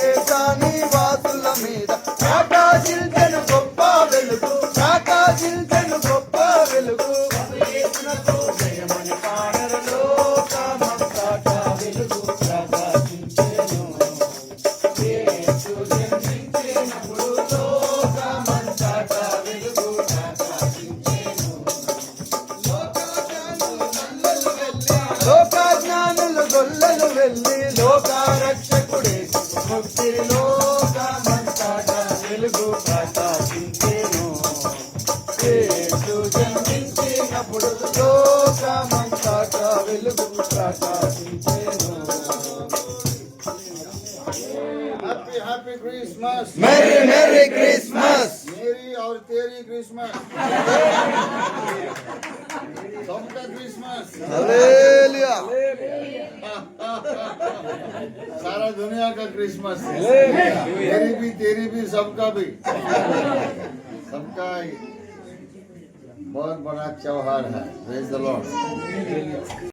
దేశాని వాసుల మీద ప్రకాశించెను గొప్ప వెలుగు, ప్రకాశించెను గొప్ప వెలుగు. యేసునకు జయమని పాడెరు లోకమంతటా వెలుగు ప్రకాశించెను. యేసు జన్మించినప్పుడు లోకమంతటా వెలుగు ప్రకాశించెను. లోకజ్ఞానులు గొల్లలు వెళ్ళి లోకరక్షకుడేసు ముక్తి లోకమంతటా వెలుగు ప్రకాశించెను. యేసు జన్మించినప్పుడు లోకమంతటా వెలుగు ప్రకాశించెను. हैप्पी हैप्पी क्रिसमस, मेरी मेरी क्रिसमस, मेरी और तेरी क्रिसमस, सबका क्रिसमस, हालेलुया। सारा दुनिया का क्रिसमस, मेरी भी तेरी भी सबका भी, सबका बहुत बड़ा त्योहार है। Praise the Lord.